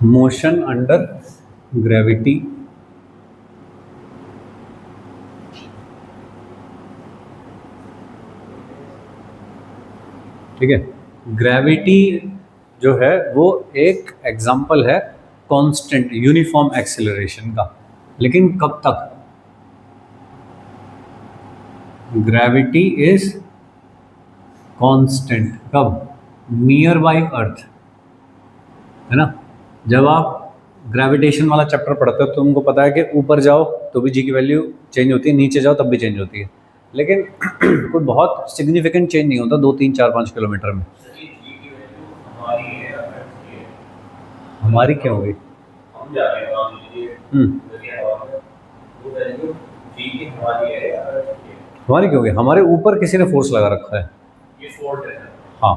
Motion under gravity ठीक है। Gravity जो है वो एक एग्जाम्पल है कांस्टेंट यूनिफॉर्म एक्सेलरेशन का, लेकिन कब तक? ग्रेविटी इज कांस्टेंट कब? नियर बाई अर्थ, है ना। जब आप ग्रेविटेशन वाला चैप्टर पढ़ते हो तो तुमको पता है कि ऊपर जाओ तो भी जी की वैल्यू चेंज होती है, नीचे जाओ तब भी चेंज होती है, लेकिन कोई बहुत सिग्निफिकेंट चेंज नहीं होता 2, 3, 4, 5 किलोमीटर में। हमारी क्या होगी? हमारी क्यों होगी? हमारे ऊपर किसी ने फोर्स लगा रखा है। हाँ,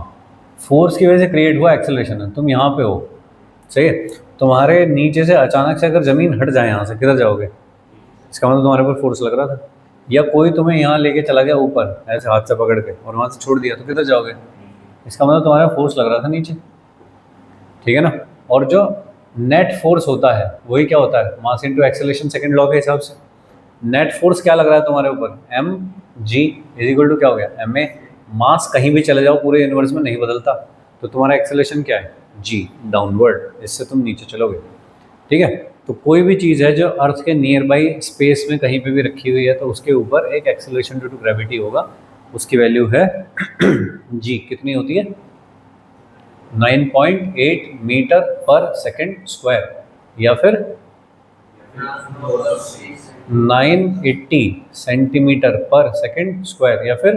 फोर्स की वजह से क्रिएट हुआ एक्सेलरेशन है। तुम यहाँ पे हो, सही है। तुम्हारे नीचे से अचानक से अगर ज़मीन हट जाए यहाँ से, किधर जाओगे? इसका मतलब तुम्हारे ऊपर फोर्स लग रहा था। या कोई तुम्हें यहाँ लेके चला गया ऊपर ऐसे हाथ से पकड़ के और वहाँ से छोड़ दिया, तो किधर जाओगे? इसका मतलब तुम्हारा फोर्स लग रहा था नीचे, ठीक है ना। और जो नेट फोर्स होता है वही क्या होता है? Mass into acceleration second law के हिसाब से। नेट फोर्स क्या लग रहा है तुम्हारे ऊपर? M g is equal to क्या हो गया? M A. मास कहीं भी चले जाओ पूरे यूनिवर्स में नहीं बदलता, तो तुम्हारा एक्सेलरेशन क्या है? जी, डाउनवर्ड। इससे तुम नीचे चलोगे, ठीक है। तो कोई भी चीज़ है जो अर्थ के नियर बाई स्पेस में कहीं पे भी रखी हुई है तो उसके ऊपर एक एक्सेलरेशन ड्यू टू ग्रेविटी होगा, उसकी वैल्यू है जी। कितनी होती है? 9.8 मीटर पर सेकंड स्क्वायर, या फिर 980 सेंटीमीटर पर सेकंड स्क्वायर, या फिर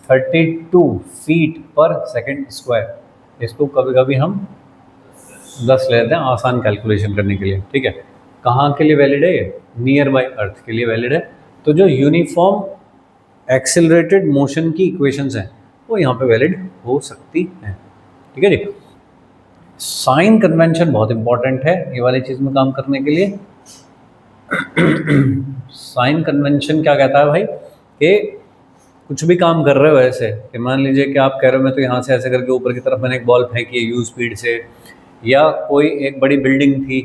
32 फीट पर सेकंड स्क्वायर। इसको कभी कभी हम 10 लेते हैं आसान कैलकुलेशन करने के लिए, ठीक है। कहाँ के लिए वैलिड है ये? नियर बाय अर्थ के लिए वैलिड है। तो जो यूनिफॉर्म एक्सेलरेटेड मोशन की इक्वेशंस हैं वो यहाँ पे वैलिड हो सकती हैं, ठीक है जी। साइन कन्वेंशन बहुत इंपॉर्टेंट है ये वाली चीज़ में काम करने के लिए। साइन कन्वेंशन क्या कहता है भाई? कि कुछ भी काम कर रहे हो ऐसे कि मान लीजिए कि आप कह रहे हो मैं तो यहाँ से ऐसे करके ऊपर की तरफ मैंने एक बॉल फेंकी है यू स्पीड से, या कोई एक बड़ी बिल्डिंग थी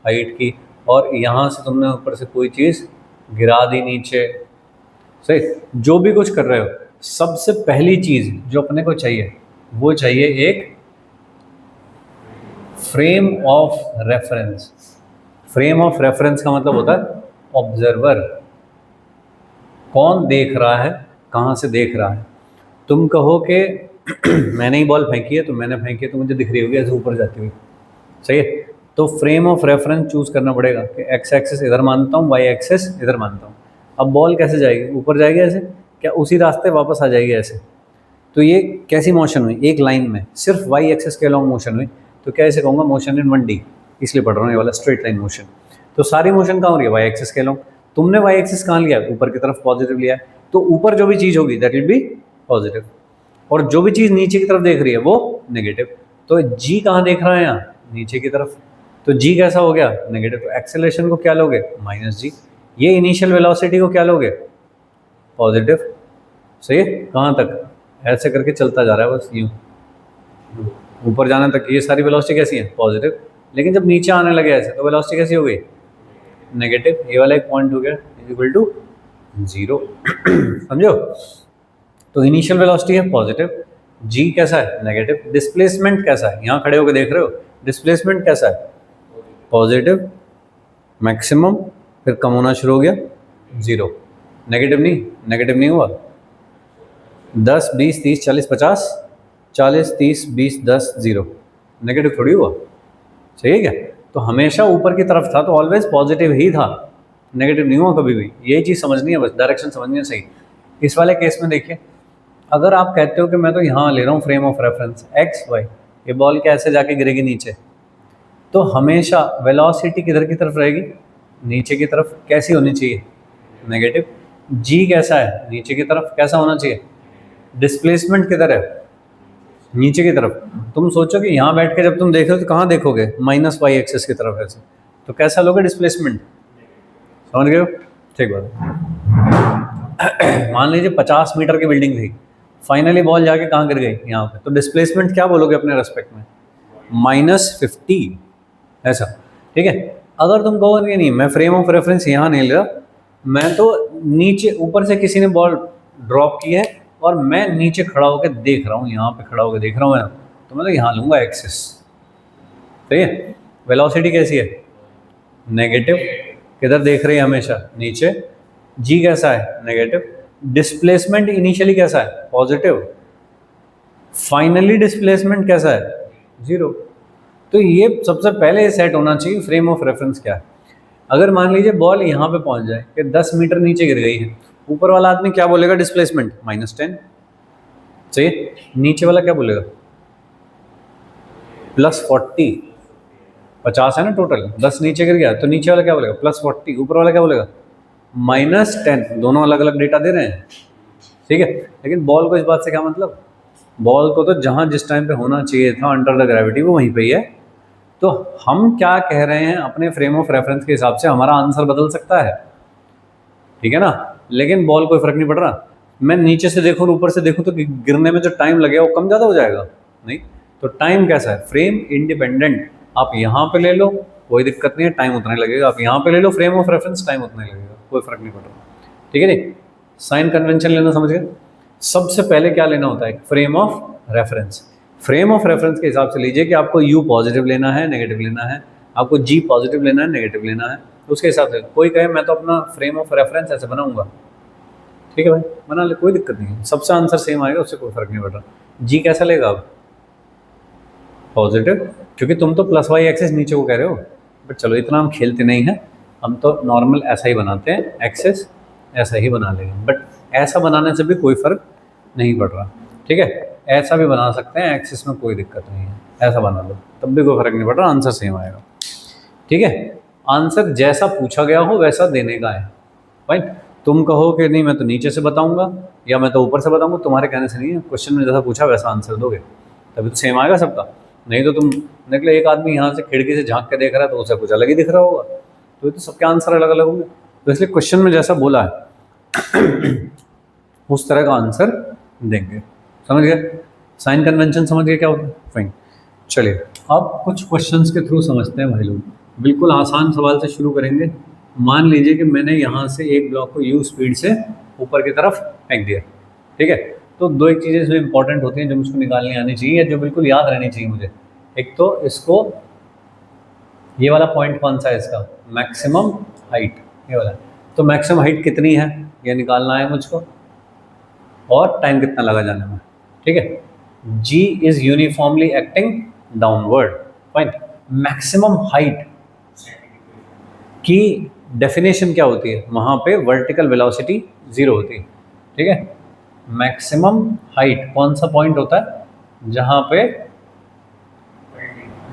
हाइट की और यहाँ से तुमने ऊपर से कोई चीज़ गिरा दी नीचे, सही। जो भी कुछ कर रहे हो, सबसे पहली चीज़ जो अपने को चाहिए वो चाहिए एक frame of reference. Frame of reference का मतलब होता है ऑब्जर्वर। कौन देख रहा है, कहाँ से देख रहा है। तुम कहो कि मैंने ही बॉल फेंकी है, तो मैंने फेंकी है तो मुझे दिख रही होगी ऐसे ऊपर जाती हुई, सही है। तो फ्रेम ऑफ रेफरेंस चूज करना पड़ेगा कि एक्स एक्सिस इधर मानता हूँ, वाई एक्सिस इधर मानता हूँ। अब बॉल कैसे जाएगी? ऊपर जाएगी ऐसे, क्या उसी रास्ते वापस आ जाएगी ऐसे? तो ये कैसी मोशन हुई? एक लाइन में सिर्फ वाई एक्सिस के अलॉन्ग मोशन हुई, तो क्या ऐसे कहूँगा? मोशन इन 1D, इसलिए पढ़ रहा हूँ ये वाला स्ट्रेट लाइन मोशन। तो सारी मोशन कहाँ हो रही है? वाई एक्सिस के अलॉन्ग। तुमने वाई एक्सिस कहाँ लिया? ऊपर की तरफ पॉजिटिव लिया है, तो ऊपर जो भी चीज़ होगी दैट विल बी पॉजिटिव, और जो भी चीज़ नीचे की तरफ देख रही है वो नेगेटिव। तो जी कहाँ देख रहा है? यहाँ नीचे की तरफ, तो जी कैसा हो गया? नेगेटिव। तो एक्सेलरेशन को क्या लोगे? -g। ये इनिशियल वेलोसिटी को क्या लोगे? पॉजिटिव, सही है। कहाँ तक? ऐसे करके चलता जा रहा है बस यूँ ऊपर जाने तक। ये सारी वेलोसिटी कैसी है? पॉजिटिव। लेकिन जब नीचे आने लगे ऐसे तो वेलोसिटी कैसी हो गई? नेगेटिव। ये वाला एक पॉइंट हो गया इज इक्वल टू 0। समझो? तो इनिशियल वेलोसिटी है पॉजिटिव, जी कैसा है? नेगेटिव। डिस्प्लेसमेंट कैसा है? यहाँ खड़े होकर देख रहे हो, डिस्प्लेसमेंट कैसा है? पॉजिटिव मैक्सिमम, फिर कम होना शुरू हो गया 0। नेगेटिव नहीं, नेगेटिव नहीं हुआ। 10, 20, 30, 40, 50, 40, 30, 20, 10, 0, नेगेटिव थोड़ी हुआ, सही है क्या? तो हमेशा ऊपर की तरफ था, तो ऑलवेज पॉजिटिव ही था, नेगेटिव नहीं हुआ कभी भी। यही चीज़ समझनी है बस, डायरेक्शन समझनी है सही। इस वाले केस में देखिए, अगर आप कहते हो कि मैं तो यहाँ ले रहा हूँ frame of reference x y, ये बॉल कैसे जाके गिरेगी नीचे, तो हमेशा वेलोसिटी किधर की तरफ रहेगी? नीचे की तरफ। कैसी होनी चाहिए? नेगेटिव। जी कैसा है? नीचे की तरफ। कैसा होना चाहिए? डिस्प्लेसमेंट किधर है? नीचे की तरफ। तुम सोचो कि यहाँ बैठ के जब तुम देखो तो कहाँ देखोगे? -y एक्सिस की तरफ ऐसे, तो कैसा लोगे डिस्प्लेसमेंट? समझ गए हो? ठीक बात। मान लीजिए 50 मीटर की बिल्डिंग थी, फाइनली बॉल जाके कहाँ गिर गई? यहाँ पे, तो डिस्प्लेसमेंट क्या बोलोगे अपने रेस्पेक्ट में? -50 ऐसा, ठीक है। अगर तुम कहोगे नहीं मैं फ्रेम ऑफ रेफरेंस यहाँ नहीं ले रहा, मैं तो नीचे ऊपर से किसी ने बॉल ड्रॉप की है और मैं नीचे खड़ा होकर देख रहा हूँ, यहाँ पे खड़ा होकर देख रहा हूँ मैं, तो मैं तो यहाँ लूँगा एक्सिस, सही है। वेलोसिटी कैसी है, नेगेटिव, किधर देख रही है हमेशा, नीचे। जी कैसा है, नेगेटिव। डिस्प्लेसमेंट इनिशियली कैसा है, पॉजिटिव। फाइनली डिस्प्लेसमेंट कैसा है, 0। तो ये सबसे पहले सेट होना चाहिए फ्रेम ऑफ रेफरेंस क्या है। अगर मान लीजिए बॉल यहाँ पे पहुँच जाए कि 10 मीटर नीचे गिर गई है, ऊपर वाला आदमी क्या बोलेगा, डिस्प्लेसमेंट -10, सही। नीचे वाला क्या बोलेगा, +40, 50 है ना टोटल, 10 नीचे गिर गया तो नीचे वाला क्या बोलेगा, +40, ऊपर वाला क्या बोलेगा, -10। दोनों अलग अलग डेटा दे रहे हैं, ठीक है। लेकिन बॉल को इस बात से क्या मतलब, बॉल को तो जहाँ जिस टाइम पे होना चाहिए था अंडर द ग्रेविटी वो वहीं पे ही है। तो हम क्या कह रहे हैं, अपने फ्रेम ऑफ रेफरेंस के हिसाब से हमारा आंसर बदल सकता है, ठीक है ना। लेकिन बॉल कोई फर्क नहीं पड़ रहा, मैं नीचे से देखूँ ऊपर से देखूँ तो गिरने में जो टाइम लगेगा वो कम ज़्यादा हो जाएगा, नहीं। तो टाइम कैसा है, फ्रेम इंडिपेंडेंट। आप यहाँ पे ले लो कोई दिक्कत नहीं है, टाइम उतना ही लगेगा। आप यहाँ पे ले low flame of reference, time उतना ही लगेगा, कोई फर्क नहीं पड़ रहा, ठीक है जी। साइन कन्वेंशन लेना समझ गए। सबसे पहले क्या लेना होता है, frame of reference. Frame of reference के हिसाब से लीजिए कि आपको U पॉजिटिव लेना है, नेगेटिव लेना है, आपको G पॉजिटिव लेना है, नेगेटिव लेना है, उसके हिसाब से। कोई कहे मैं तो अपना फ्रेम ऑफ रेफरेंस ऐसे बनाऊंगा, ठीक है भाई, बना ले, कोई दिक्कत नहीं है, सबसे आंसर सेम आएगा, उससे कोई फर्क नहीं पड़ रहा। G कैसा लेगा आप, पॉजिटिव, क्योंकि तुम तो +y एक्सिस नीचे को कह रहे हो, बट चलो इतना हम खेलते नहीं हैं, हम तो नॉर्मल ऐसा ही बनाते हैं, एक्सिस ऐसा ही बना लेंगे। बट ऐसा बनाने से भी कोई फर्क नहीं पड़ रहा, ठीक है। ऐसा भी बना सकते हैं, एक्सिस में कोई दिक्कत नहीं है, ऐसा बना लो तब भी कोई फर्क नहीं पड़ रहा, आंसर सेम आएगा, ठीक है। आंसर जैसा पूछा गया हो वैसा देने का है भाई। तुम कहो कि नहीं मैं तो नीचे से बताऊंगा या मैं तो ऊपर से बताऊंगा, तुम्हारे कहने से नहीं है, क्वेश्चन में जैसा पूछा वैसा आंसर दोगे, तभी तो सेम आएगा सबका। नहीं तो तुम निकले, एक आदमी यहाँ से खिड़की से झांक के देख रहा है तो उसे कुछ अलग ही दिख रहा होगा, तो ये तो सबके आंसर अलग अलग होंगे। तो इसलिए क्वेश्चन में जैसा बोला है उस तरह का आंसर देंगे, समझ गए। साइन कन्वेंशन समझ गए क्या होता है, फाइन। चलिए अब कुछ क्वेश्चंस के थ्रू समझते हैं भाई लोग। बिल्कुल आसान सवाल से शुरू करेंगे। मान लीजिए कि मैंने यहाँ से एक ब्लॉक को U स्पीड से ऊपर की तरफ फेंक दिया, ठीक है। तो दो एक चीज़ें इसमें इंपॉर्टेंट होती हैं जो मुझको निकालनी आनी चाहिए, जो बिल्कुल याद रहनी चाहिए मुझे। एक तो इसको, ये वाला पॉइंट कौन सा है इसका, मैक्सिमम हाइट, ये वाला। तो मैक्सिमम हाइट कितनी है ये निकालना है मुझको, और टाइम कितना लगा जाने में, ठीक है। G is uniformly acting downward, fine. Maximum height की डेफिनेशन क्या होती है, वहाँ पे वर्टिकल वेलोसिटी 0 होती है, ठीक है। मैक्सिमम हाइट कौन सा पॉइंट होता है जहाँ पे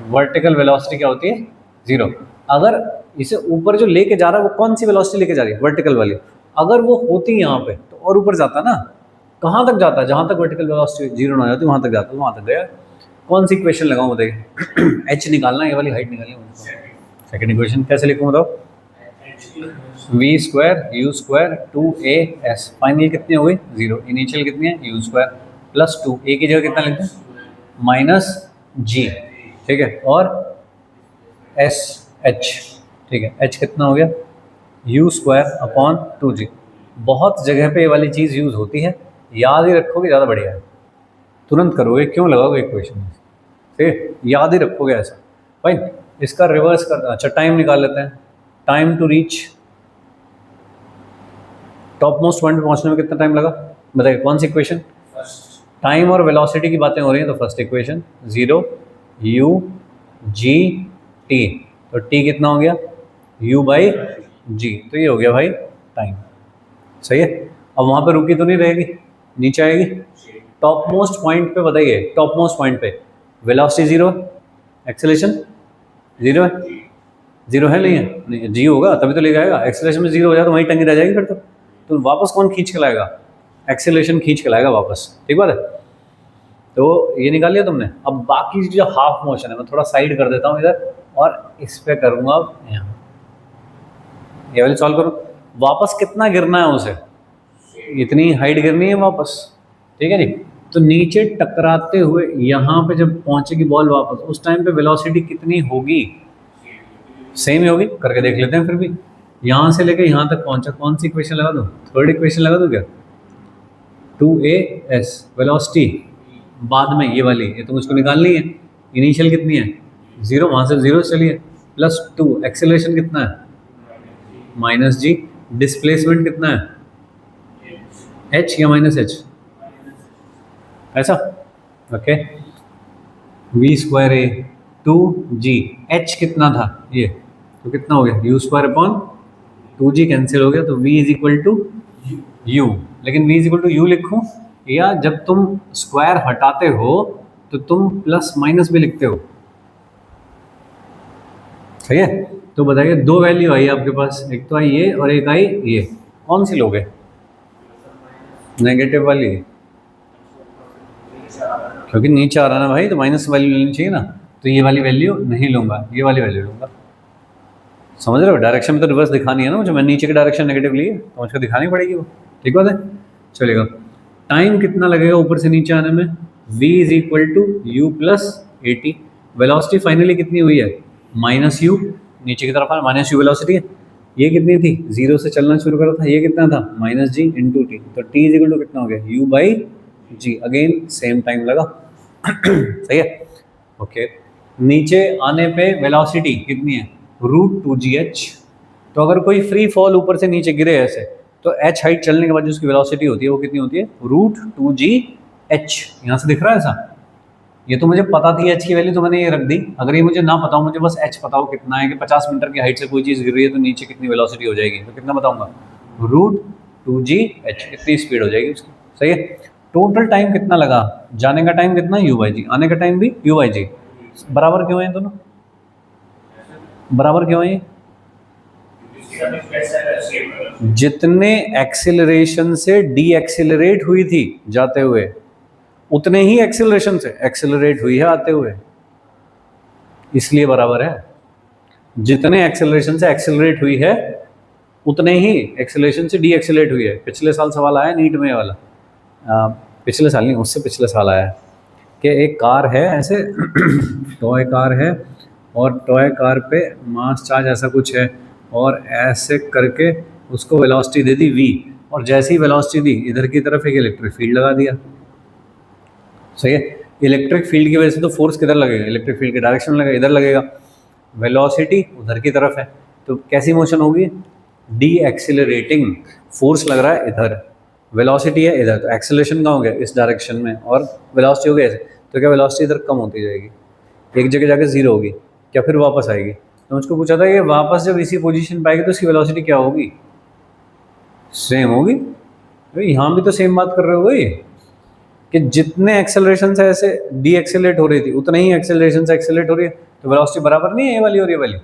वर्टिकल वेलोसिटी क्या होती है, 0। अगर इसे ऊपर जो लेके जा रहा है वो कौन सी वेलोसिटी लेके जा रही है, वर्टिकल वाली। अगर वो होती यहाँ पे तो और ऊपर जाता ना, कहाँ तक जाता है, जहाँ तक वर्टिकल वेलोसिटी 0 ना जाती वहाँ तक जाता, वहाँ तक गया। कौन सी इक्वेशन लगाऊं बताइए H निकालना, ये वाली हाइट निकालनी। सेकंड इक्वेशन कैसे लिखूँ बताओ, v² u² 2as, फाइनल कितनी हो गई 0, इनिशियल कितनी है u² + 2, a की जगह कितना लिखते हैं -g, ठीक है, और SH, ठीक है। h कितना हो गया, u² / 2g। बहुत जगह पे ये वाली चीज़ यूज़ होती है, याद ही रखोगे ज़्यादा बढ़िया है, तुरंत करोगे, क्यों लगाओगे इक्वेशन, ठीक है, याद ही रखोगे ऐसा। भाई इसका रिवर्स कर, अच्छा टाइम निकाल लेते हैं। Time to reach top most point पे पहुंचने में कितना टाइम लगा बताइए, कौन सी इक्वेशन, टाइम और वेलोसिटी की बातें हो रही हैं तो first equation 0 u g t, तो t कितना हो गया u/g, तो ये हो गया भाई टाइम, सही है। अब वहाँ पे रुकी तो नहीं रहेगी, नीचे आएगी। टॉप मोस्ट पॉइंट पे बताइए, टॉप मोस्ट पॉइंट पे वेलोसिटी 0, एक्सेलरेशन 0 है, 0 है नहीं है, नहीं जी होगा तभी तो ले जाएगा। एक्सेलरेशन में 0 हो जाए तो वहीं टंगी रह जाएगी फिर तो वापस कौन खींच के लाएगा, एक्सेलरेशन खींच के लाएगा वापस, ठीक बात है। तो ये निकाल लिया तुमने। अब बाकी जो हाफ मोशन है मैं थोड़ा साइड कर देता हूँ इधर, और इस पे करूँगा अब यहाँ, ये वाली सॉल्व करूँ। वापस कितना गिरना है उसे, इतनी हाइट गिरनी है वापस, ठीक है जी। तो नीचे टकराते हुए यहाँ पे जब पहुंचेगी बॉल वापस, उस टाइम पे वेलोसिटी कितनी होगी? सेम ही होगी। करके देख लेते हैं फिर भी। यहाँ से लेके यहाँ तक पहुंचा, कौन सी इक्वेशन लगा दूँ? थर्ड इक्वेशन लगा दूँ क्या? 2as वेलोसिटी, बाद में ये वाली, ये तो मुझको निकालनी है। इनिशियल कितनी है? 0, वहाँ से 0 चलिए, प्लस 2, एक्सेलरेशन कितना है? -g, डिस्प्लेसमेंट कितना है? h या -h? ऐसा, okay. v² a 2g, h कितना था ये, तो कितना हो गया? u²/2g कैंसिल हो गया, तो v = u। लेकिन v = u लिखूं, या जब तुम स्क्वायर हटाते हो तो तुम प्लस माइनस भी लिखते हो, सही है? तो बताइए, दो वैल्यू आई आपके पास, एक तो आई ये और एक आई ये, कौन सी लोगे? नेगेटिव वाली, क्योंकि नीचे आ रहा ना भाई, तो माइनस वैल्यू लेनी चाहिए ना। तो ये वाली वैल्यू नहीं लूँगा, ये वाली वैल्यू लूँगा। समझ रहे हो? डायरेक्शन में तो रिवर्स दिखानी है ना मुझे, मैं नीचे की डायरेक्शन नेगेटिव ली है तो मुझको दिखानी पड़ेगी वो, ठीक बात है? चलेगा। टाइम कितना लगेगा ऊपर से नीचे आने में? v = u + at। Velocity finally कितनी हुई है? -u, नीचे की तरफ आ -u वेलोसिटी है। ये कितनी थी? 0 से चलना शुरू करा था, ये कितना था? -g × t। तो t = कितना हो गया? u/g। अगेन सेम टाइम लगा। सही है, ओके। नीचे आने पे वेलोसिटी कितनी है? √2gh। तो अगर कोई फ्री फॉल ऊपर से नीचे गिरे ऐसे, तो h हाइट चलने के बाद जो उसकी वेलोसिटी होती है वो कितनी होती है? √2gh। यहाँ से दिख रहा है ऐसा? ये तो मुझे पता थी h की वैल्यू, तो मैंने ये रख दी। अगर ये मुझे ना पता हो, मुझे बस h पता हो कितना है, कि 50 मीटर की हाइट से कोई चीज़ गिर रही है तो नीचे कितनी वेलोसिटी हो जाएगी, तो कितना बताऊंगा? √2gh, कितनी स्पीड हो जाएगी उसकी। सही है। टोटल टाइम कितना लगा? जाने का टाइम कितना? u/g। आने का टाइम भी u/g। बराबर क्यों है दोनों? बराबर क्यों है? जितने एक्सेलरेशन से डी एक्सेलरेट हुई थी जाते हुए, उतने ही एक्सेलरेशन से एक्सेलरेट हुई है आते हुए, इसलिए बराबर है। जितने एक्सेलरेशन से एक्सेलरेट हुई है, उतने ही एक्सेलरेशन से डी एक्सेलरेट हुई है। पिछले साल सवाल आया नीट में वाला, पिछले साल नहीं, उससे पिछले साल आया कि एक कार है ऐसे टॉय कार है, और टॉय कार पे मास चार्ज ऐसा कुछ है, और ऐसे करके उसको वेलोसिटी दे दी v, और जैसी ही वेलोसिटी दी, इधर की तरफ एक इलेक्ट्रिक फील्ड लगा दिया। सही है। इलेक्ट्रिक फील्ड की वजह से तो फोर्स किधर लगेगा? इलेक्ट्रिक फील्ड के डायरेक्शन में लगेगा, इधर लगेगा। वेलोसिटी उधर की तरफ है, तो कैसी मोशन होगी? D accelerating. फोर्स लग रहा है इधर, वेलोसिटी है इधर, तो एक्सेलरेशन कहाँ हो गया? इस डायरेक्शन में, और वेलोसिटी हो गया ऐसे, तो क्या वेलोसिटी इधर कम होती जाएगी, एक जगह जाके 0 होगी, क्या फिर वापस आएगी? तो मुझको पूछा था कि वापस जब इसी पोजीशन पे आएगी तो इसकी वेलोसिटी क्या होगी? सेम होगी। भाई यहाँ भी तो सेम बात कर रहे हो भाई, कि जितने एक्सेलरेशन से ऐसे डी एक्सेलरेट हो रही थी, उतने ही एक्सेलरेशन से एक्सेलरेट हो रही है, तो वेलोसिटी बराबर नहीं है? ये वाली और ये वाली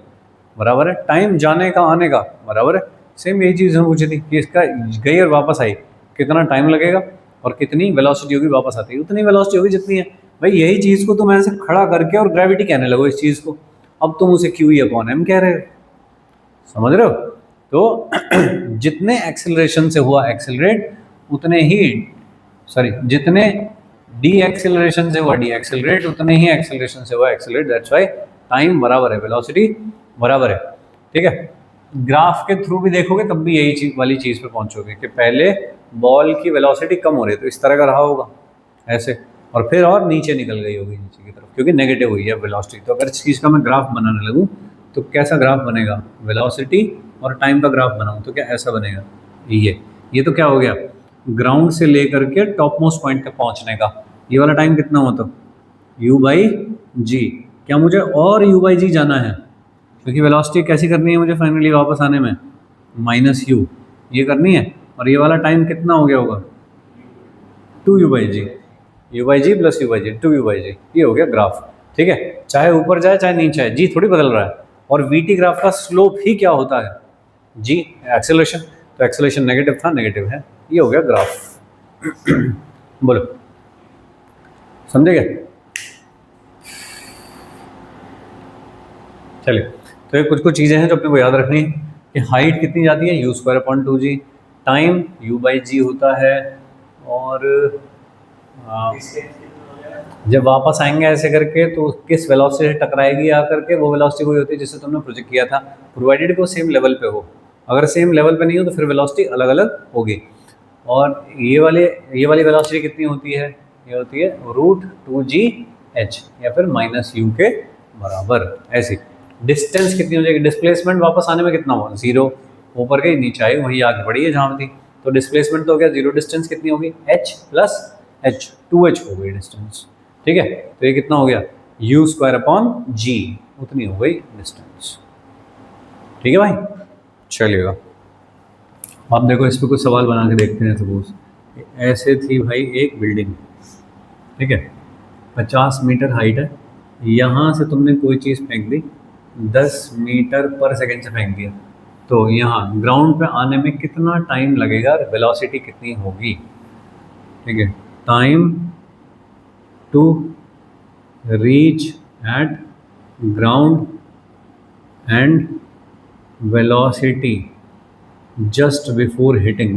बराबर है। टाइम जाने का आने का बराबर है। सेम यही चीज़ हम पूछी थी कि इसका गई और वापस आई, कितना टाइम लगेगा और कितनी वेलोसिटी होगी वापस आती है? उतनी वेलोसिटी होगी जितनी है। भाई यही चीज़ को तुम ऐसे खड़ा करके और ग्रेविटी कहने लगो इस चीज़ को, अब तुम उसे Q/m कह रहे हो। समझ रहे हो? तो जितने एक्सेलरेशन से हुआ एक्सेलरेट, उतने ही जितने डी एक्सेलरेशन से हुआ डी एक्सेलरेट, उतने ही एक्सेलरेशन से हुआ एक्सेलरेट। दैट्स व्हाई टाइम बराबर है, वेलोसिटी बराबर है। ठीक है। ग्राफ के थ्रू भी देखोगे तब भी यही वाली चीज़ पे पहुंचोगे कि पहले बॉल की वेलोसिटी कम हो रही है तो इस तरह का रहा होगा ऐसे, और फिर और नीचे निकल गई होगी नीचे की तरफ, क्योंकि नेगेटिव हुई है वेलोसिटी। तो अगर इस चीज़ का मैं ग्राफ बनाने लगूँ तो कैसा ग्राफ बनेगा? वेलोसिटी और टाइम का ग्राफ बनाऊँ तो क्या ऐसा बनेगा? ये तो क्या हो गया? ग्राउंड से लेकर के टॉप मोस्ट पॉइंट तक पहुँचने का। ये वाला टाइम कितना हुआ? तो u/g। क्या मुझे और u/g जाना है? क्योंकि वेलोसिटी कैसी करनी है मुझे फाइनली वापस आने में? -u ये करनी है। और ये वाला टाइम कितना हो गया होगा? 2u/g, u/g + u/g, 2u/g। ये हो गया ग्राफ। ठीक है। चाहे ऊपर जाए चाहे नीचे आए, g थोड़ी बदल रहा है। और vt ग्राफ का स्लोप ही क्या होता है? g acceleration. तो एक्सेलरेशन नेगेटिव था, नेगेटिव है। ये हो गया ग्राफ। बोलो, समझे क्या? चलिए, तो ये कुछ चीज़ें हैं जो अपने को याद रखनी है कि हाइट कितनी जाती है? u²/2g। टाइम u/g होता है, और जब वापस आएंगे ऐसे करके तो किस वेलोसिटी से टकराएगी आकर के, वो वेलोसिटी वही होती है जिससे तुमने प्रोजेक्ट किया था, प्रोवाइडेड कि वो सेम लेवल पे हो। अगर सेम लेवल पे नहीं हो तो फिर वेलोसिटी अलग अलग होगी। और ये वाली वेलोसिटी कितनी होती है, ये होती है √2gh या फिर -u के बराबर। ऐसी डिस्टेंस कितनी हो जाएगी, डिस्प्लेसमेंट वापस आने में कितना हुआ, 0, ऊपर गई नीचे आई वहीं आगे बढ़ी है जहाँ थी, तो डिस्प्लेसमेंट तो हो गया 0, डिस्टेंस कितनी होगी h प्लस h, 2h हो गई डिस्टेंस। ठीक है, तो ये कितना हो गया u²/g, उतनी हो गई डिस्टेंस। ठीक है भाई, चलिएगा आप देखो इस पर कुछ सवाल बना के देखते हैं। सपोज ऐसे थी भाई एक बिल्डिंग, ठीक है, 50 मीटर हाइट है, यहाँ से तुमने कोई चीज़ फेंक दी, 10 मीटर पर सेकेंड से फेंक दिया, तो यहाँ ग्राउंड पे आने में कितना टाइम लगेगा, वेलोसिटी कितनी होगी। ठीक है, time to reach at ground and velocity just before hitting,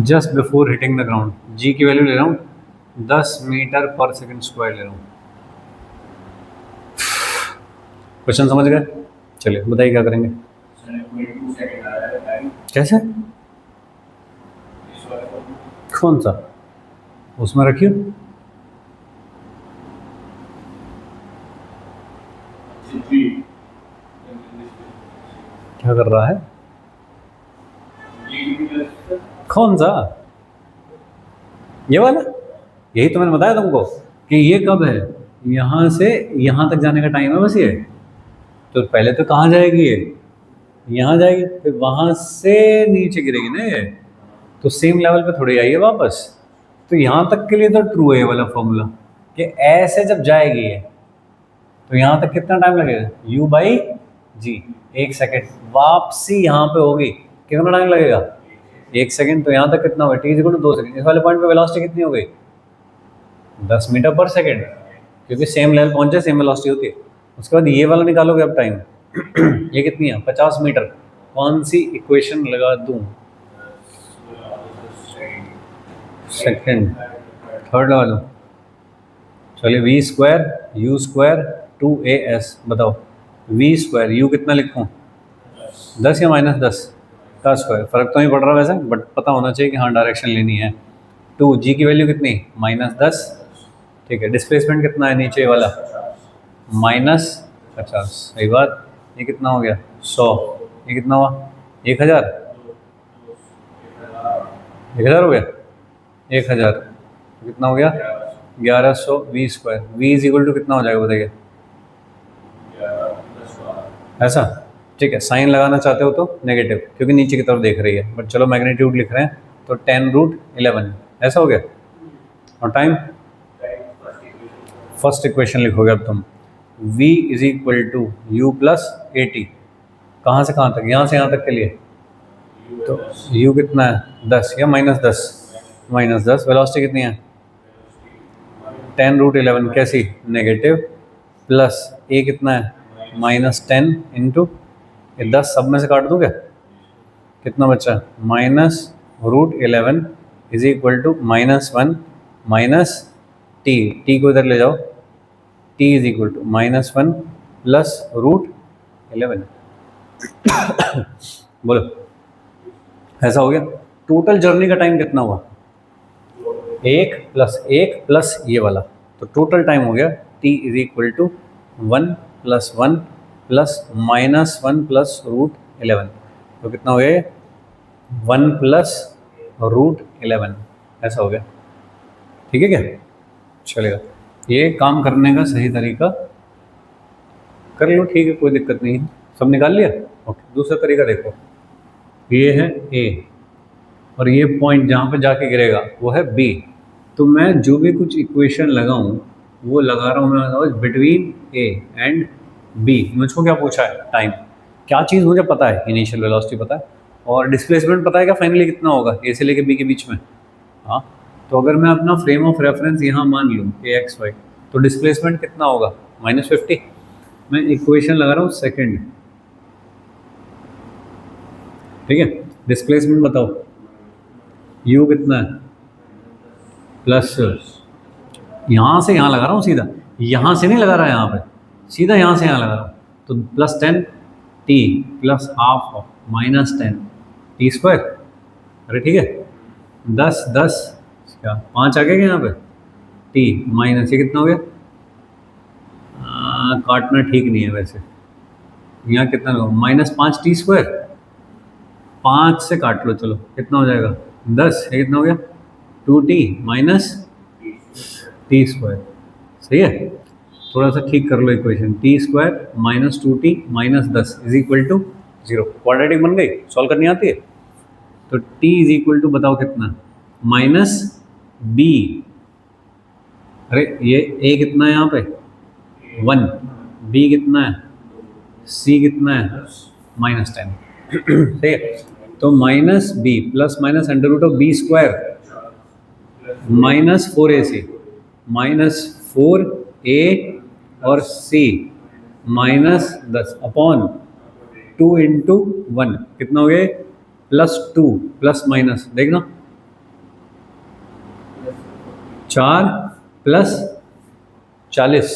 just before hitting the ground, g की वैल्यू ले रहा हूँ 10 मीटर पर सेकेंड स्क्वायर ले रहा हूँ। क्वेश्चन समझ गए? चलिए बताइए क्या करेंगे। कैसे, कौन सा, उसमें रखिए, क्या कर रहा है, कौन सा, ये वाला, यही तो मैंने बताया तुमको कि ये कब है, यहाँ से यहाँ तक जाने का टाइम है बस ये। तो पहले तो कहाँ जाएगी ये, यहाँ जाएगी, फिर वहाँ से नीचे गिरेगी ना ये, तो सेम लेवल पे थोड़ी आइए वापस। तो यहाँ तक के लिए तो ट्रू है ये वाला फॉर्मूला कि ऐसे जब जाएगी ये तो यहाँ तक कितना टाइम लगेगा, u/g, 1 सेकेंड, वापसी यहाँ पे होगी कितना टाइम लगेगा, 1 सेकेंड, तो यहाँ तक कितना होगा, t = 2 सेकेंड। इस वाले पॉइंट पे वेलोसिटी कितनी हो गई, 10 मीटर पर सेकेंड, क्योंकि सेम लेवल पहुँचे सेम वेलोसिटी होती है। उसके बाद ये वाला निकालोगे अब टाइम ये कितनी है, 50 मीटर, कौन सी इक्वेशन लगा दूँ, सेकेंड, थर्ड लगा लो, चलिए v² u² 2as, बताओ v², u कितना लिखूँ, 10 या -10 का स्क्वायर, फर्क तो नहीं पड़ रहा वैसे, बट पता होना चाहिए कि हाँ डायरेक्शन लेनी है। 2, g की वैल्यू कितनी, -10, ठीक है, डिस्प्लेसमेंट कितना है नीचे वाला, -50, सही बात, ये कितना हो गया 100, ये कितना हुआ 1000, 1000 हो गया, 1000 कितना हो गया 1100 v², v = कितना हो जाएगा बताइए, ऐसा, ठीक है, साइन लगाना चाहते हो तो नेगेटिव क्योंकि नीचे की तरफ देख रही है, बट चलो मैग्नीट्यूड लिख रहे हैं तो 10√11, ऐसा हो गया। और टाइम, फर्स्ट इक्वेशन लिखोगे अब तुम, v = u + at, कहाँ से कहाँ तक, यहाँ से यहाँ तक के लिए, तो u कितना है 10 या -10, -10, वेलोसिटी कितनी है 10√11, कैसी, नेगेटिव, प्लस a कितना है -10 इंटू 10 सब में से काट दूँ क्या, कितना बचा, -√11 = -1 t, t को इधर ले जाओ, t = -1 + √11 बोलो, ऐसा हो गया। टोटल जर्नी का टाइम कितना हुआ, 1 + 1 प्लस ये वाला, तो टोटल टाइम हो गया t = 1 + 1 + -1 + √11, तो कितना हो गया 1 + √11, ऐसा हो गया। ठीक है क्या, चलेगा, ये काम करने का सही तरीका कर लो, ठीक है, कोई दिक्कत नहीं है, सब निकाल लिया। ओके, दूसरा तरीका देखो, ये है A और ये पॉइंट जहाँ पे जाके गिरेगा वो है B, तो मैं जो भी कुछ इक्वेशन लगाऊं वो लगा रहा हूँ मैं बिटवीन A एंड B। मुझको क्या पूछा है, टाइम, क्या चीज़ मुझे पता है, इनिशियल वेलोसिटी पता है और डिस्प्लेसमेंट पता है क्या फाइनली कितना होगा A से लेके B के बीच में। हाँ, तो अगर मैं अपना फ्रेम ऑफ रेफरेंस यहाँ मान लूँ AXY, तो डिस्प्लेसमेंट कितना होगा -50, मैं इक्वेशन लगा रहा हूँ सेकंड, ठीक है। डिस्प्लेसमेंट बताओ, u कितना है, प्लस, यहाँ से यहाँ लगा रहा हूँ सीधा, यहाँ से नहीं लगा रहा है यहाँ पे, सीधा यहाँ से यहाँ लगा रहा हूँ। तो plus 10 t plus half of minus 10 T square, अरे ठीक है, 10 10 क्या 5 आ गया यहाँ पे, t माइनस ये कितना हो गया, काटना ठीक नहीं है वैसे, यहाँ कितना होगा -5 t², 5 से काट लो, चलो कितना हो जाएगा 10, ये कितना हो गया 2t माइनस t², सही है। थोड़ा सा ठीक कर लो equation, t² minus 2t minus 10 is equal to 0, quadratic बन गई, सॉल्व करनी आती है। तो t इज इक्वल टू बताओ कितना, माइनस b, अरे ये a कितना है यहाँ पे 1, b कितना है, c कितना है -10, सही है। तो minus b plus minus under root of b² minus 4ac minus 4a और c माइनस 10 अपॉन 2 इंटू 1 कितना हो गया, +2 प्लस माइनस देखना 4 प्लस 40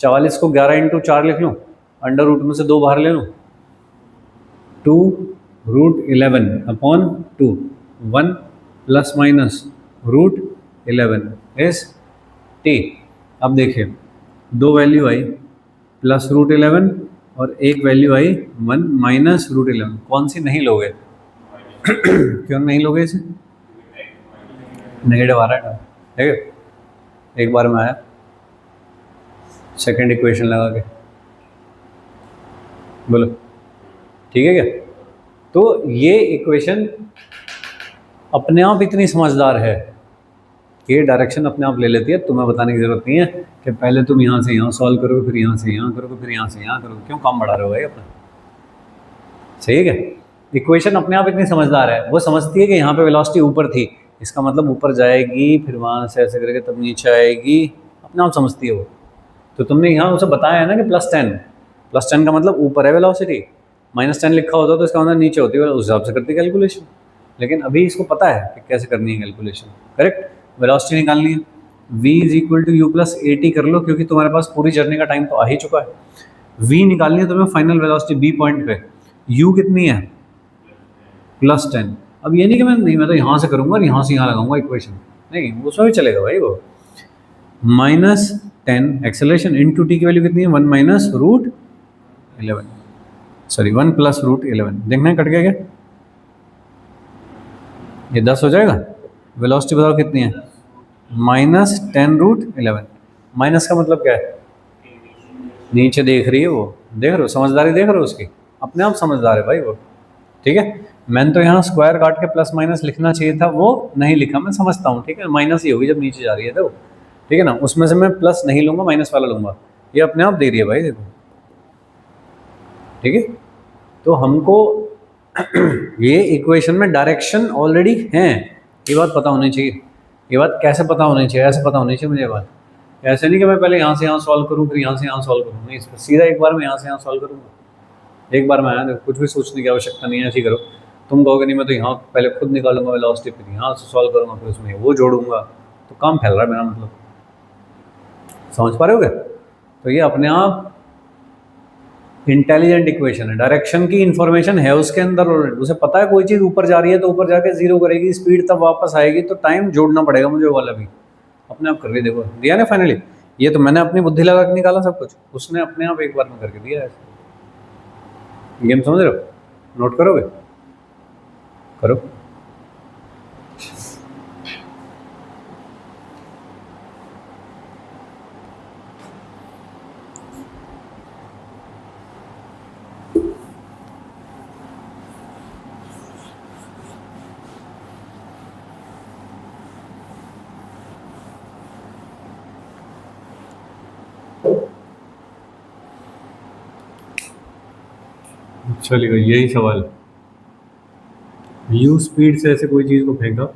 44 को 11 इंटू 4 लिख लूँ, अंडर रूट में से 2 बाहर ले लूँ, 2√11 upon 2, 1 plus minus √11 is t। अब देखिए 2 वैल्यू आई +√11 और एक वैल्यू आई 1 -√11, कौन सी नहीं लोगे क्यों नहीं लोगे इसे, नेगेटिव आ रहा है, ठीक है। एक बार में आया, सेकंड इक्वेशन लगा के बोलो, ठीक है क्या। तो ये इक्वेशन अपने आप इतनी समझदार है कि डायरेक्शन अपने आप ले लेती है, तुम्हें बताने की ज़रूरत नहीं है कि पहले तुम यहाँ से यहाँ सॉल्व करोगे, फिर यहाँ से यहाँ करोगे, फिर यहाँ से यहाँ करोगे, क्यों काम बढ़ा रहे हो भाई अपना, सही है क्या। इक्वेशन अपने आप इतनी समझदार है, वो समझती है कि यहाँ पे वेलोसिटी ऊपर थी, इसका मतलब ऊपर जाएगी, फिर वहाँ से ऐसे करके तब नीचे आएगी, अपने आप समझती है वो। तो तुमने यहाँ उसे बताया है ना कि +10 का मतलब ऊपर है वेलोसिटी, -10 लिखा होता तो इसका मतलब नीचे होती है, उस हिसाब से करती कैलकुलेशन। लेकिन अभी इसको पता है कि कैसे करनी है कैलकुलेशन, करेक्ट। वेलोसिटी निकालनी है, v is equal to u plus at कर लो, क्योंकि तुम्हारे पास पूरी जर्नी का टाइम तो आ ही चुका है। v निकालनी है तुम्हें फाइनल वेलोसिटी b पॉइंट पे, u कितनी है +10। अब ये नहीं कि मैं तो यहाँ से करूँगा और यहाँ से यहाँ लगाऊंगा इक्वेशन, नहीं उसमें भी चलेगा भाई वो। -10 एक्सेलरेशन इंटू टी की वैल्यू कितनी है 1 -√11, सॉरी 1 +√11, देखना है कट गया क्या, ये 10 हो जाएगा। वेलोसिटी बताओ कितनी है -10√11, माइनस का मतलब क्या है, नीचे देख रही है वो, देख रहे हो समझदारी, देख रहे हो उसकी, अपने आप समझदार है भाई वो, ठीक है। मैंने तो यहाँ स्क्वायर काट के प्लस माइनस लिखना चाहिए था, वो नहीं लिखा, मैं समझता हूँ, ठीक है। माइनस ही होगी जब नीचे जा रही है तो, ठीक है ना, उसमें से मैं प्लस नहीं लूँगा, माइनस वाला लूँगा, ये अपने आप दे रही है भाई देखो, ठीक है। तो हमको ये इक्वेशन में डायरेक्शन ऑलरेडी है, ये बात पता होनी चाहिए। ये बात कैसे पता होनी चाहिए, ऐसे पता होनी चाहिए मुझे बात, ऐसे नहीं कि मैं पहले यहाँ से यहाँ सॉल्व करूँ फिर यहाँ से यहाँ सॉल्व करूँ, नहीं, सीधा एक बार में यहाँ से यहाँ सॉल्व करूँगा, एक बार में आया, कुछ भी सोचने की आवश्यकता नहीं है, ऐसे ही करो। तुम कहोगे नहीं मैं तो यहाँ पहले खुद निकालूंगा वेलोसिटी, फिर यहाँ से सॉल्व करूँगा, फिर उसमें वो जोड़ूंगा, तो काम फैल रहा है मेरा, मतलब समझ पा रहे हो क्या। तो ये अपने आप इंटेलिजेंट इक्वेशन है, डायरेक्शन की इन्फॉर्मेशन है उसके अंदर ऑलरेडी, उसे पता है कोई चीज़ ऊपर जा रही है तो ऊपर जाके जीरो करेगी स्पीड, तब वापस आएगी, तो टाइम जोड़ना पड़ेगा मुझे वाला भी, अपने आप कर रही, देखो दिया ना फाइनली। ये तो मैंने अपनी बुद्धि लगा के निकाला सब कुछ, उसने अपने आप एक बार में करके दिया ऐसे। गेम समझ रहे हो, नोट करोगे, करो। चलिए यही सवाल, यू स्पीड से ऐसे कोई चीज़ को फेंका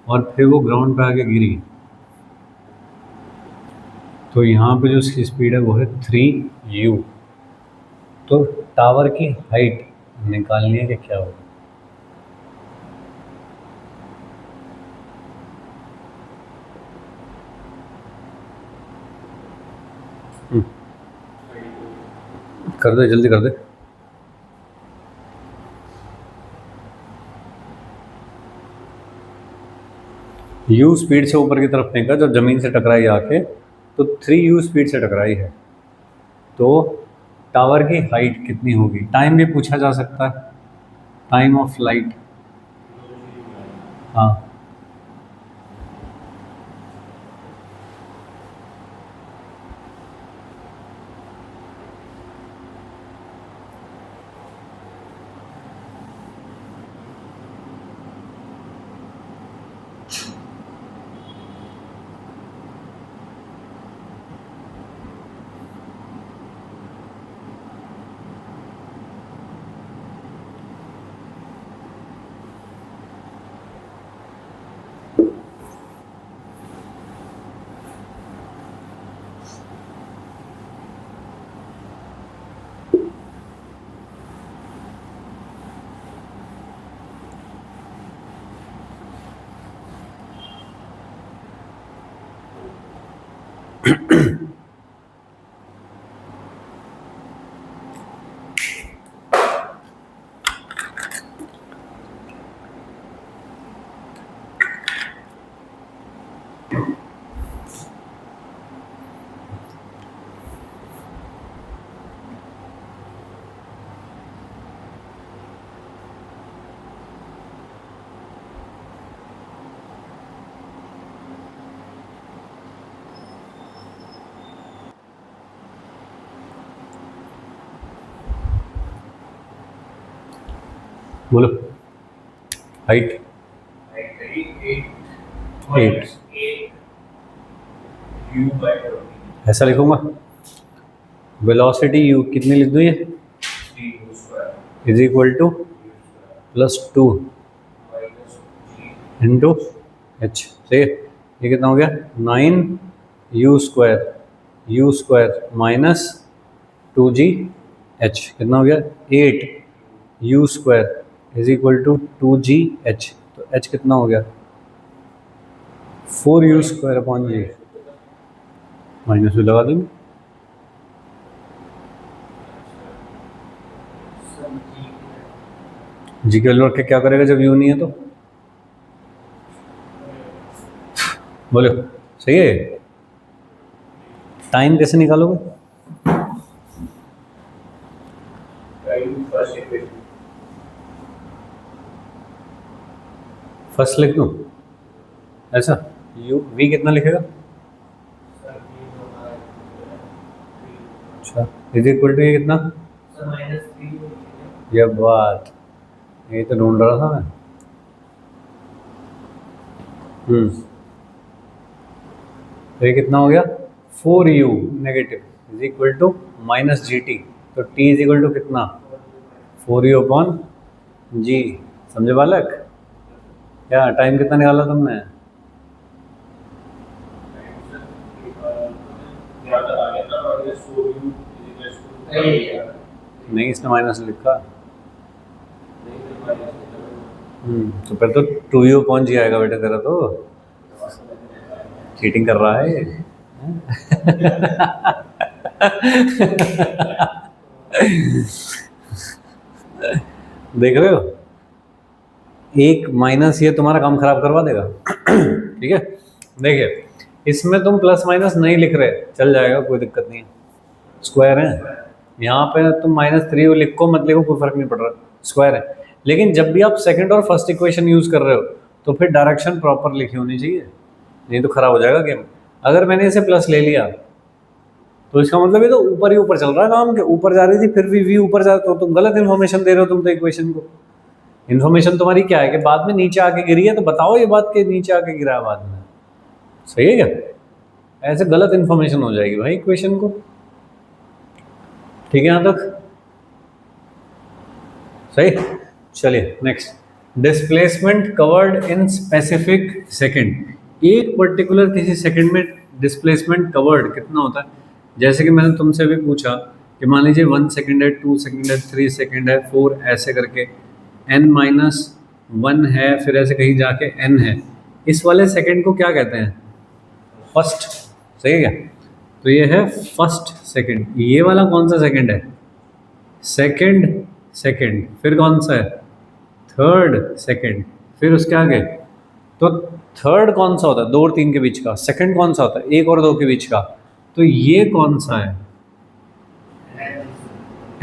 और फिर वो ग्राउंड पे आके गिरी, तो यहाँ पे जो उसकी स्पीड है वो है 3u। तो टावर की हाइट निकालनी है कि क्या होगा? कर दे, जल्दी कर दे। u स्पीड से ऊपर की तरफ फेंका जब ज़मीन से टकराई आके, तो 3u स्पीड से टकराई है। तो टावर की हाइट कितनी होगी? टाइम भी पूछा जा सकता है, टाइम ऑफ लाइट। हाँ, बोलो। हाइट 8। ऐसा लिखूंगा, वेलोसिटी u कितनी लिख दूँ? ये is equal to +2 into h. सही है। ये कितना हो गया? 9u² माइनस 2gh कितना हो गया? 8u² is equal to 2gh। तो h कितना हो गया? 4u² upon g। माइनस भी लगा दूंगी। जी के वैल्यू रख के क्या करेगा जब u नहीं है तो? बोलो, सही है। टाइम कैसे निकालोगे? फर्स्ट लिख दूँ ऐसा? u v कितना लिखेगा? अच्छा, इज इक्वल टू ये कितना? ये बात, ये तो ढूंढ रहा था मैं। तो ये कितना हो गया? 4u negative is equal to -gt। तो t इज इक्वल टू कितना? 4u upon g। समझे बालक? क्या टाइम कितना निकाला तुमने? नहीं, इसने माइनस लिखा। तो फिर तो 2u अपॉन g आएगा बेटा तेरा। तो चीटिंग कर रहा है। देख रहे हो, एक माइनस ये तुम्हारा काम खराब करवा देगा। ठीक है, देखिए इसमें तुम प्लस माइनस नहीं लिख रहे, चल जाएगा, कोई दिक्कत नहीं है, स्क्वायर है। यहाँ पे तुम -3 लिखो मत लिखो, कोई फर्क नहीं पड़ रहा, स्क्वायर है। लेकिन जब भी आप सेकंड और फर्स्ट इक्वेशन यूज कर रहे हो तो फिर डायरेक्शन प्रॉपर लिखी होनी चाहिए, नहीं तो खराब हो जाएगा गेम। अगर मैंने इसे प्लस ले लिया तो इसका मतलब ये तो ऊपर ही ऊपर चल रहा है काम, के ऊपर जा रही थी फिर भी v ऊपर जा, तो तुम गलत इन्फॉर्मेशन दे रहे हो तुम तो इक्वेशन को। इन्फॉर्मेशन तुम्हारी क्या है कि बाद में नीचे आके गिरी है, तो बताओ ये बात के नीचे आके गिरा है बाद में। सही है क्या? ऐसे गलत इन्फॉर्मेशन हो जाएगी भाई इक्वेशन को। ठीक है यहाँ तक? सही। चलिए next, displacement covered in specific second. एक पर्टिकुलर किसी सेकंड में डिस्प्लेसमेंट कवर्ड कितना होता है? जैसे कि मैंने तुमसे अभी पूछा कि मान लीजिए 1 सेकेंड है, 2 सेकेंड है, 3 सेकेंड है, 4 ऐसे करके n-1 है, फिर ऐसे कहीं जाके n है, इस वाले सेकेंड को क्या कहते हैं? फर्स्ट। सही है क्या? तो ये है फर्स्ट सेकेंड। ये वाला कौन सा सेकेंड है? Second second. फिर कौन सा है? Third second. फिर उसके आगे तो थर्ड कौन सा होता है? 2 और 3 के बीच का। सेकंड कौन सा होता है? 1 और 2 के बीच का। तो ये कौन सा है?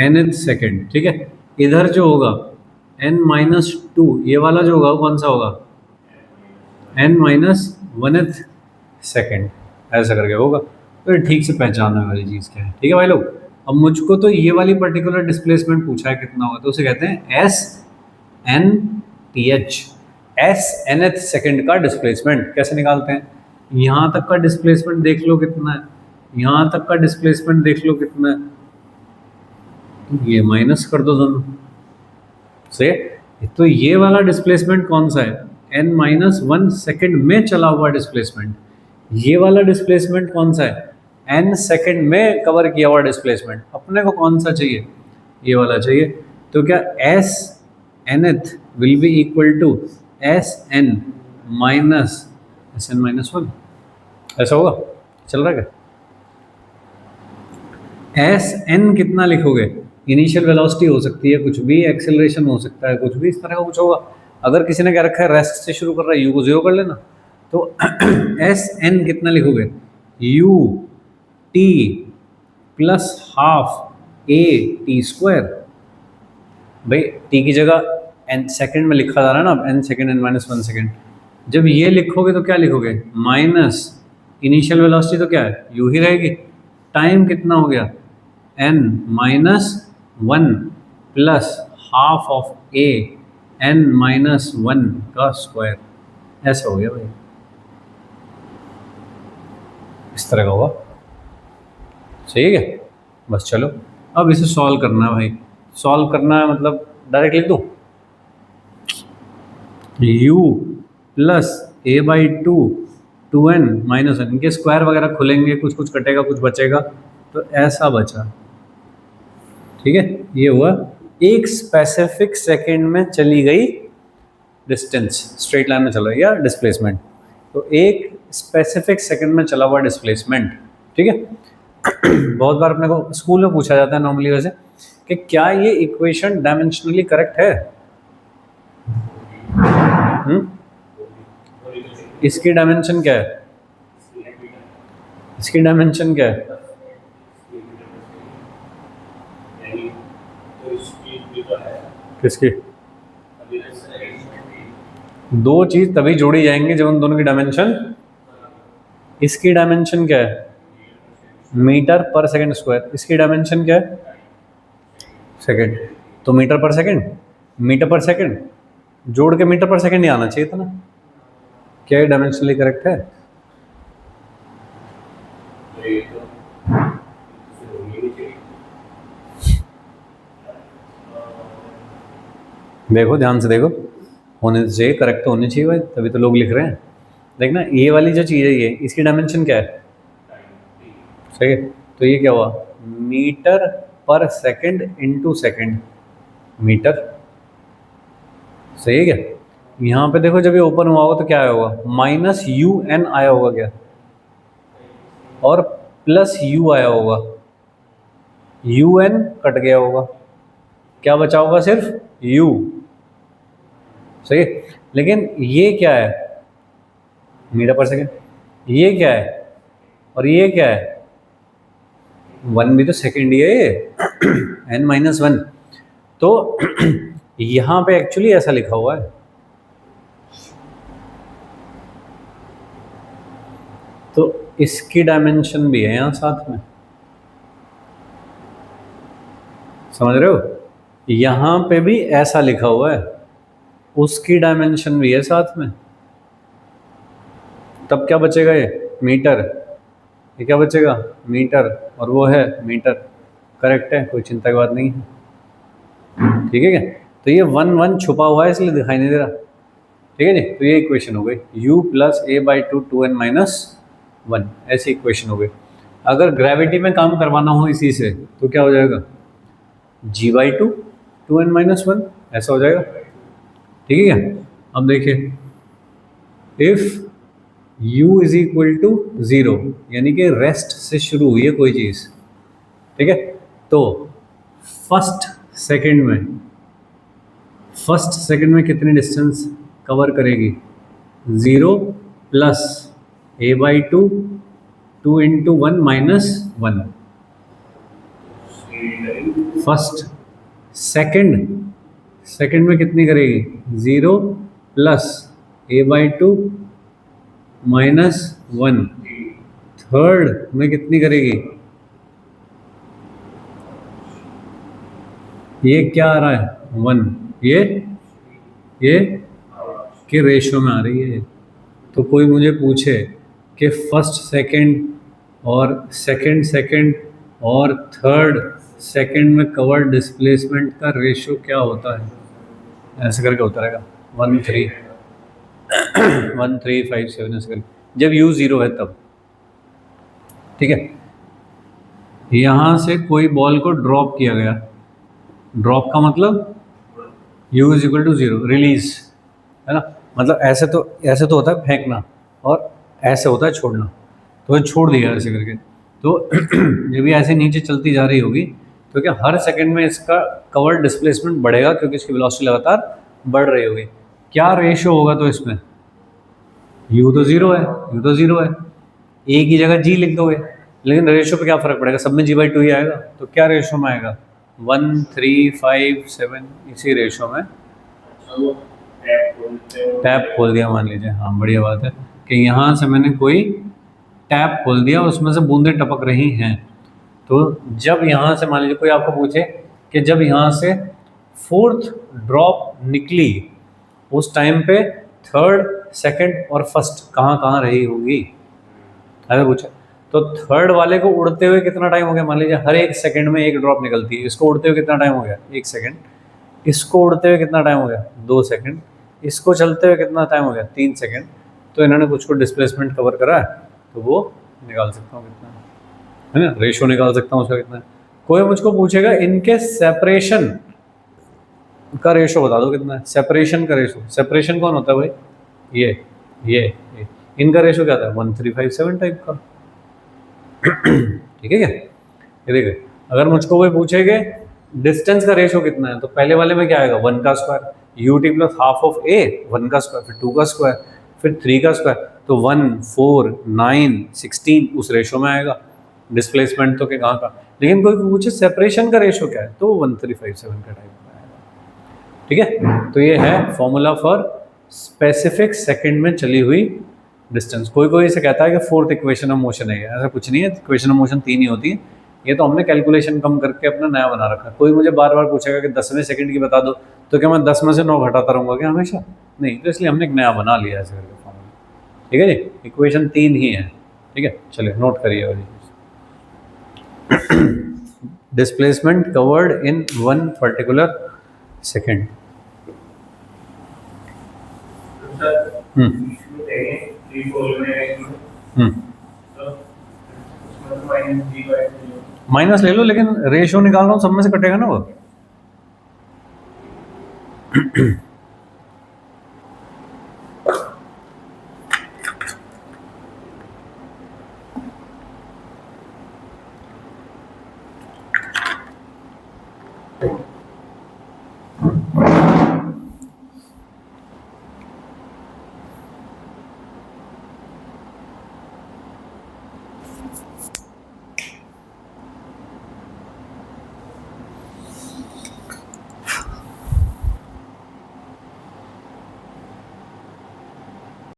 nth second. ठीक है, इधर जो होगा n-2, ये वाला जो होगा वो कौन सा होगा? n-1th second. ऐसा करके होगा। तो ये ठीक से पहचानने वाली चीज़ क्या है? ठीक है भाई लोग। अब मुझको तो ये वाली पर्टिकुलर डिस्प्लेसमेंट पूछा है कितना होगा, तो उसे कहते हैं SNTH, SNth सेकेंड का डिस्प्लेसमेंट। कैसे निकालते हैं? यहाँ तक का डिस्प्लेसमेंट देख लो कितना है, यहाँ तक का डिस्प्लेसमेंट देख लो कितना है, ये माइनस कर दो दोनों से। तो ये वाला डिस्प्लेसमेंट कौन सा है? n-1 सेकेंड में चला हुआ डिस्प्लेसमेंट। ये वाला डिस्प्लेसमेंट कौन सा है? n सेकेंड में कवर किया हुआ डिस्प्लेसमेंट। अपने को कौन सा चाहिए? ये वाला चाहिए। तो क्या s nth will be equal to Sn minus Sn-1? ऐसा होगा? चल रहा है क्या? Sn कितना लिखोगे? इनिशियल वेलोसिटी हो सकती है, कुछ भी एक्सेलरेशन हो सकता है, कुछ भी इस तरह का कुछ होगा। अगर किसी ने क्या रखा है रेस्ट से शुरू कर रहा है, u को 0 कर लेना। तो Sn कितना लिखोगे? u t plus half a t square. भाई t की जगह n सेकेंड में लिखा जा रहा है ना, n सेकेंड n-1 सेकेंड। जब ये लिखोगे तो क्या लिखोगे? माइनस इनिशियल वेलोसिटी तो क्या है? u ही रहेगी। टाइम कितना हो गया? n-1 plus half of a n-1 का स्क्वायर। ऐसा हो गया भाई, इस तरह का होगा। सही है क्या? बस चलो अब इसे सॉल्व करना है भाई। सॉल्व करना है मतलब डायरेक्ट लिख दूँ, u प्लस a/2 2n-1, इनके स्क्वायर वगैरह खुलेंगे, कुछ कुछ कटेगा, कुछ बचेगा, तो ऐसा बचा। ठीक है, ये हुआ एक स्पेसिफिक सेकेंड में चली गई डिस्टेंस, स्ट्रेट लाइन में चल रही है डिस्प्लेसमेंट। तो एक स्पेसिफिक सेकेंड में चला हुआ डिस्प्लेसमेंट। ठीक है, बहुत बार अपने को स्कूल में पूछा जाता है नॉर्मली वैसे कि क्या ये इक्वेशन डायमेंशनली करेक्ट है? इसकी डायमेंशन क्या है? इसकी डायमेंशन क्या है? किसकी? दो चीज तभी जोड़ी जाएंगी जब उन दोनों की डायमेंशन। इसकी डायमेंशन क्या है? मीटर पर सेकंड स्क्वायर। इसकी डायमेंशन क्या है? सेकंड। तो मीटर पर सेकंड, मीटर पर सेकंड जोड़ के मीटर पर सेकंड ही आना चाहिए था ना। क्या ये डायमेंशनली करेक्ट है? देखो ध्यान से देखो, होने चाहिए, करेक्ट तो होनी चाहिए भाई, तभी तो लोग लिख रहे हैं। देखना ये वाली जो चीज़ है, ये इसकी डायमेंशन क्या है? सही है, तो ये क्या हुआ? मीटर पर सेकंड इनटू सेकंड मीटर। सही है क्या? यहाँ पे देखो जब ये ओपन हुआ होगा तो क्या आया होगा? माइनस UN आया होगा क्या, और प्लस U आया होगा। UN कट गया होगा, क्या बचा होगा? सिर्फ U। सही है, लेकिन ये क्या है? मीटर पर सेकंड। ये क्या है और ये क्या है? 1 भी तो सेकंड ही है ये, n-1। तो यहाँ पे एक्चुअली ऐसा लिखा हुआ है, तो इसकी डायमेंशन भी है यहाँ साथ में। समझ रहे हो? यहाँ पे भी ऐसा लिखा हुआ है, उसकी डायमेंशन भी है साथ में। तब क्या बचेगा? ये मीटर, ये क्या बचेगा? मीटर, और वो है मीटर। करेक्ट है, कोई चिंता की बात नहीं है। ठीक है क्या? तो ये 1 छुपा हुआ है इसलिए दिखाई नहीं दे रहा। ठीक है जी, तो ये इक्वेशन हो गई, u प्लस a/2 2n-1 1, ऐसी इक्वेशन हो गई। अगर ग्रेविटी में काम करवाना हो इसी से तो क्या हो जाएगा, g/2 2n-1 ऐसा हो जाएगा। ठीक है क्या? अब देखिए if u is equal to 0 यानी कि रेस्ट से शुरू हुई है कोई चीज़, ठीक है, तो फर्स्ट सेकंड में कितनी डिस्टेंस कवर करेगी, 0 plus a/2 2 into 1 minus 1। First second में कितनी करेगी, 0 प्लस a/2 माइनस 1। थर्ड में कितनी करेगी, ये क्या आ रहा है 1, ये के रेशियो में आ रही है। तो कोई मुझे पूछे कि फर्स्ट सेकंड और थर्ड सेकंड में कवर डिस्प्लेसमेंट का रेशियो क्या होता है, ऐसे करके होता रहेगा 1 3 1 3 5 7 ऐसे करके, जब u 0 है तब। ठीक है, यहाँ से कोई बॉल को ड्रॉप किया गया, ड्रॉप का मतलब u is equal to 0, release है ना, मतलब ऐसे तो होता है फेंकना और ऐसे होता है छोड़ना, तो ये छोड़ दिया ऐसे करके। तो जब ये ऐसे नीचे चलती जा रही होगी तो क्या हर सेकंड में इसका कवर डिस्प्लेसमेंट बढ़ेगा क्योंकि इसकी वेलोसिटी लगातार बढ़ रही होगी। क्या रेशियो होगा तो इसमें, u तो 0 है, a की जगह g लिख दोगे, लेकिन रेशियो पे क्या फ़र्क पड़ेगा, सब में g/2 ही आएगा, तो क्या रेशियो में आएगा 1 3 5 7, इसी रेशियो में। टैप खोल दिया मान लीजिए, हाँ बढ़िया बात है कि यहाँ से मैंने कोई टैप खोल दिया, उसमें से बूंदें टपक रही हैं। तो जब यहाँ से मान लीजिए कोई आपको पूछे कि जब यहाँ से फोर्थ ड्रॉप निकली उस टाइम पे थर्ड सेकंड और फर्स्ट कहाँ रही होगी, ऐसा पूछा, तो थर्ड वाले को उड़ते हुए कितना टाइम हो गया, मान लीजिए हर एक सेकंड में एक ड्रॉप निकलती है, इसको उड़ते हुए कितना टाइम हो गया 1 सेकंड, इसको उड़ते हुए कितना टाइम हो गया 2 सेकंड, इसको चलते हुए कितना टाइम हो गया 3 सेकंड। तो इन्होंने कुछ को डिस्प्लेसमेंट कवर करा है तो वो निकाल सकता हूँ कितना है ना, रेशियो निकाल सकता हूँ उसका कितना है। कोई मुझको पूछेगा इनके सेपरेशन का रेशियो बता दो कितना है, सेपरेशन का रेशियो, सेपरेशन कौन होता है भाई, ये इनका रेशियो क्या था 1 3 5 7 टाइप का। ठीक है क्या, ये देखिए अगर मुझको कोई पूछेगा डिस्टेंस का रेशियो कितना है तो पहले वाले में क्या आएगा 1 का square, ut plus half of a 1 का स्क्वायर, फिर 2 का स्क्वायर, फिर 3 का स्क्वायर, तो 1 4 9 16 उस रेशियो में आएगा। डिस्प्लेसमेंट तो कहाँ का, लेकिन कोई पूछे सेपरेशन का रेशियो क्या है तो 1 3 5 7 का टाइप में आएगा। ठीक है, तो ये है फॉर्मूला फॉर स्पेसिफिक सेकंड में चली हुई डिस्टेंस। कोई इसे कहता है कि फोर्थ इक्वेशन ऑफ मोशन है, ऐसा कुछ नहीं है, इक्वेशन ऑफ मोशन 3 ही होती है, ये तो हमने कैलकुलेशन कम करके अपना नया बना रखा है। कोई मुझे बार बार पूछेगा कि 10वें सेकंड की बता दो तो क्या मैं 10 में से 9 घटाता रहूँगा क्या हमेशा, नहीं, तो इसलिए हमने एक नया बना लिया ऐसे करके फॉर्मूला। ठीक है जी, इक्वेशन 3 ही है। ठीक है, चलिए नोट करिए। Displacement covered in 1 particular second. Minus ले लो, लेकिन रेशियो निकाल रहा हूँ, सब में से कटेगा ना वो।